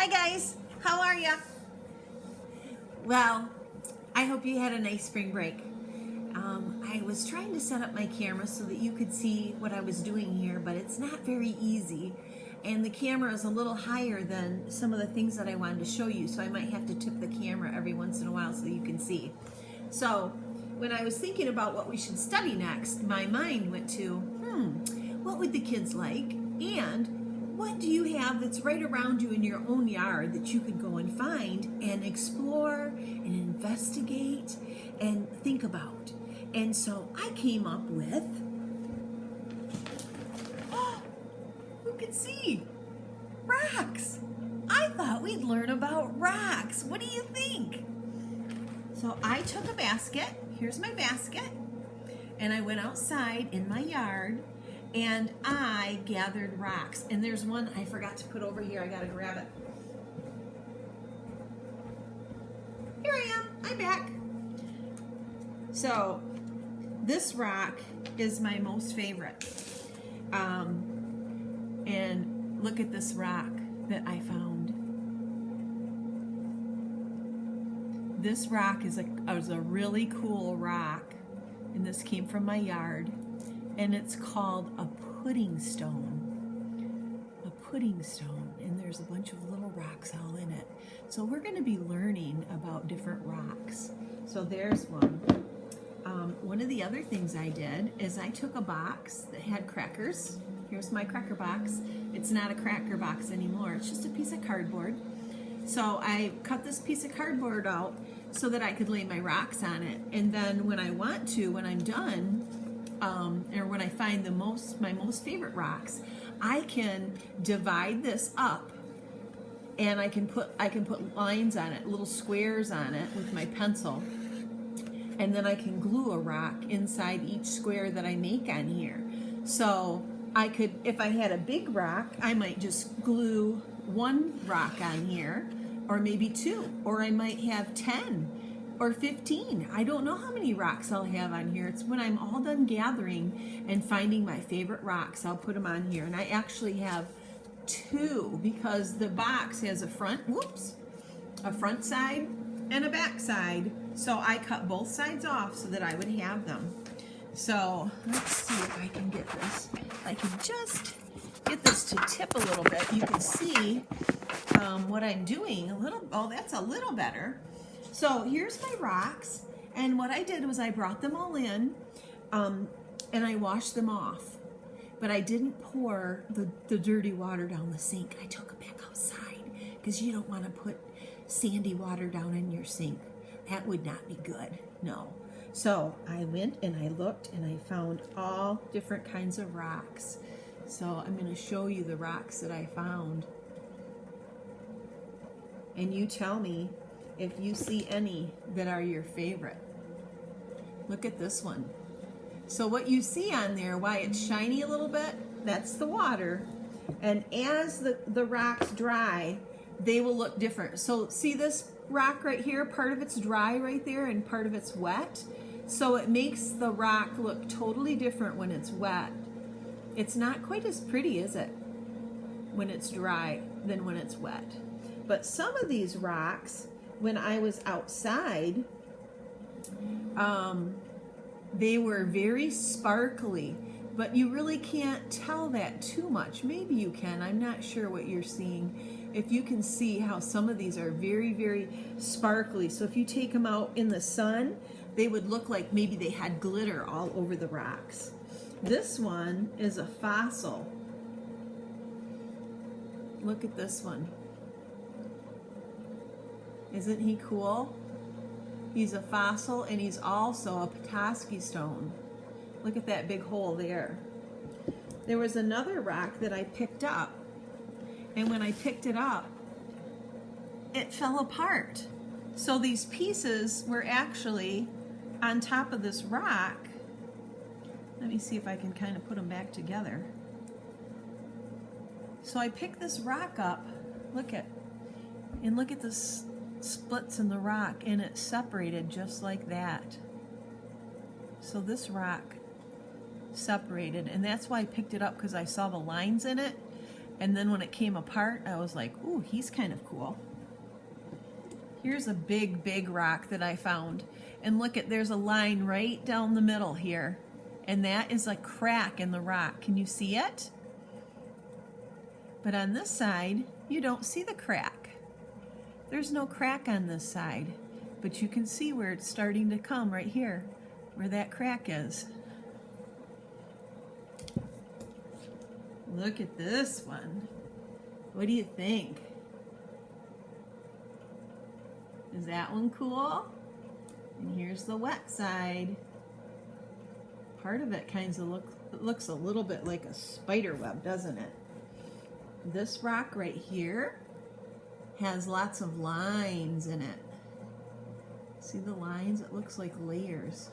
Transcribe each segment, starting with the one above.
Hi guys, how are ya? Well, I hope you had a nice spring break. I was trying to set up my camera so that you could see what I was doing here, but it's not very easy. And the camera is a little higher than some of the things that I wanted to show you, so I might have to tip the camera every once in a while so you can see. So, when I was thinking about what we should study next, my mind went to, what would the kids like? And what do you have that's right around you in your own yard that you could go and find and explore and investigate and think about? And so I came up with, who can see? Rocks. I thought we'd learn about rocks. What do you think? So I took a basket, here's my basket, and I went outside in my yard and I gathered rocks. And there's one I forgot to put over here, I gotta grab it. Here I am, I'm back. So this rock is my most favorite. And look at this rock that I found. This rock is a really cool rock, and this came from my yard, and it's called a pudding stone. A pudding stone, and there's a bunch of little rocks all in it. So we're going to be learning about different rocks. So there's one. One of the other things I did is I took a box that had crackers. Here's my cracker box. It's not a cracker box anymore. It's just a piece of cardboard. So I cut this piece of cardboard out so that I could lay my rocks on it. And then when I want to, when I'm done, or when I find my most favorite rocks, I can divide this up and I can put lines on it, little squares on it with my pencil. And then I can glue a rock inside each square that I make on here. So I could, if I had a big rock, I might just glue one rock on here, or maybe two, or I might have 10 or 15. I don't know how many rocks I'll have on here. It's when I'm all done gathering and finding my favorite rocks, I'll put them on here. And I actually have two because the box has a front side and a back side. So I cut both sides off so that I would have them. So let's see if I can get this. I can just get this to tip a little bit. You can see what I'm doing a little. Oh, that's a little better. So here's my rocks, and what I did was I brought them all in, and I washed them off. But I didn't pour the dirty water down the sink. I took it back outside because you don't want to put sandy water down in your sink. That would not be good. No. So I went and I looked and I found all different kinds of rocks. So I'm going to show you the rocks that I found. And you tell me if you see any that are your favorite. Look at this one. So what you see on there, why it's shiny a little bit, that's the water. And as the rocks dry, they will look different. So see this rock right here? Part of it's dry right there and part of it's wet. So it makes the rock look totally different when it's wet. It's not quite as pretty, is it, when it's dry than when it's wet. But some of these rocks, when I was outside, they were very sparkly, but you really can't tell that too much. Maybe you can, I'm not sure what you're seeing. If you can see how some of these are very, very sparkly. So if you take them out in the sun, they would look like maybe they had glitter all over the rocks. This one is a fossil. Look at this one. Isn't he cool? He's a fossil and he's also a Petoskey stone. Look at that big hole there. There was another rock that I picked up, and when I picked it up, it fell apart. So these pieces were actually on top of this rock. Let me see if I can kind of put them back together. So I picked this rock up, look at this splits in the rock, and it separated just like that. So this rock separated, and that's why I picked it up, because I saw the lines in it, And then when it came apart, I was like, ooh, he's kind of cool. Here's a big, big rock that I found. And look at, there's a line right down the middle here. And that is a crack in the rock. Can you see it? But on this side, you don't see the crack. There's no crack on this side. But you can see where it's starting to come right here, where that crack is. Look at this one. What do you think? Is that one cool? And here's the wet side. Part of it kind of looks a little bit like a spider web, doesn't it? This rock right here has lots of lines in it. See the lines? It looks like layers.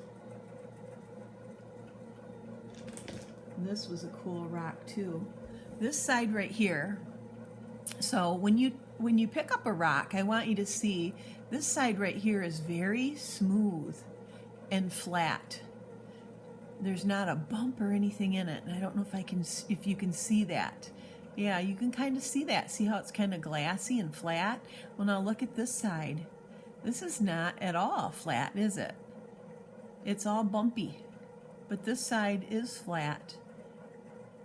This was a cool rock too. This side right here. So when you pick up a rock, I want you to see this side right here is very smooth and flat. There's not a bump or anything in it. And I don't know if you can see that. Yeah, you can kind of see that. See how it's kind of glassy and flat? Well, now look at this side. This is not at all flat, is it? It's all bumpy. But this side is flat.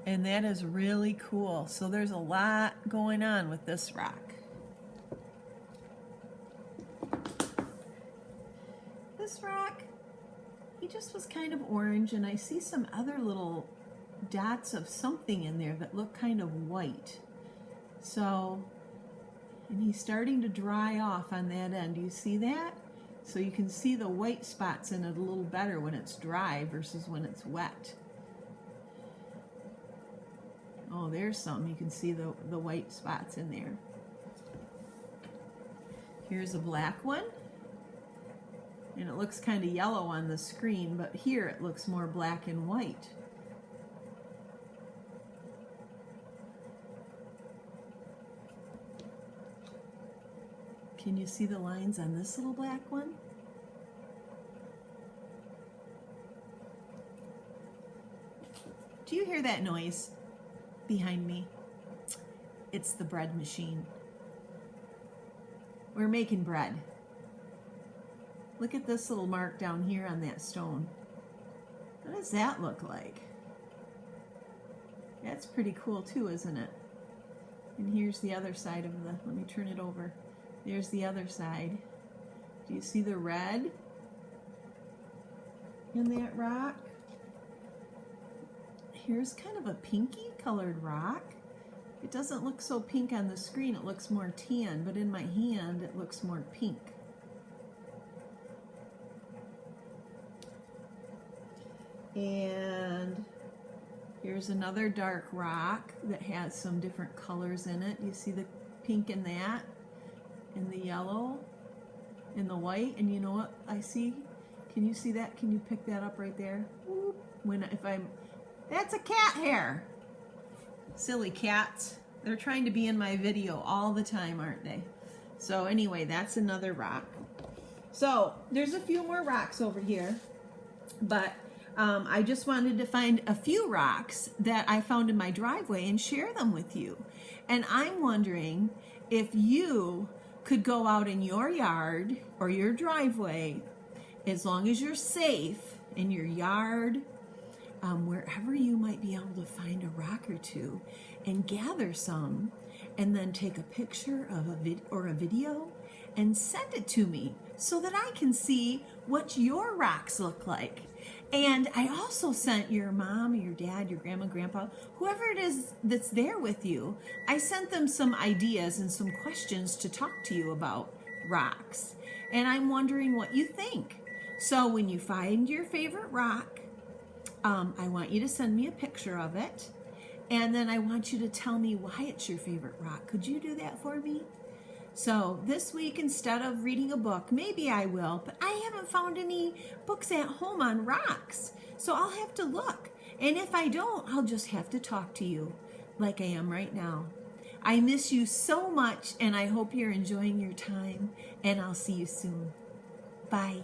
And that is really cool. So there's a lot going on with this rock. This rock, he just was kind of orange, and I see some other little dots of something in there that look kind of white. So, and he's starting to dry off on that end. Do you see that? So you can see the white spots in it a little better when it's dry versus when it's wet. Oh, there's some. You can see the white spots in there. Here's a black one. And it looks kind of yellow on the screen, but here it looks more black and white. Can you see the lines on this little black one? Do you hear that noise behind me? It's the bread machine. We're making bread. Look at this little mark down here on that stone. What does that look like? That's pretty cool too, isn't it? And here's the other side of let me turn it over. There's the other side. Do you see the red in that rock? Here's kind of a pinky colored rock. It doesn't look so pink on the screen, it looks more tan, but in my hand it looks more pink. And here's another dark rock that has some different colors in it. You see the pink in that, and the yellow, and the white, and you know what I see? Can you see that? Can you pick that up right there? That's a cat hair. Silly cats. They're trying to be in my video all the time, aren't they? So anyway, that's another rock. So there's a few more rocks over here, but I just wanted to find a few rocks that I found in my driveway and share them with you. And I'm wondering if you could go out in your yard or your driveway, as long as you're safe in your yard, wherever you might be able to find a rock or two, and gather some, and then take a picture of a video and send it to me so that I can see what your rocks look like. And I also sent your mom or your dad, your grandma, grandpa, whoever it is that's there with you, I sent them some ideas and some questions to talk to you about rocks. And I'm wondering what you think. So when you find your favorite rock, I want you to send me a picture of it. And then I want you to tell me why it's your favorite rock. Could you do that for me? So this week, instead of reading a book, maybe I will, but I haven't found any books at home on rocks. So I'll have to look. And if I don't, I'll just have to talk to you like I am right now. I miss you so much, and I hope you're enjoying your time, and I'll see you soon. Bye.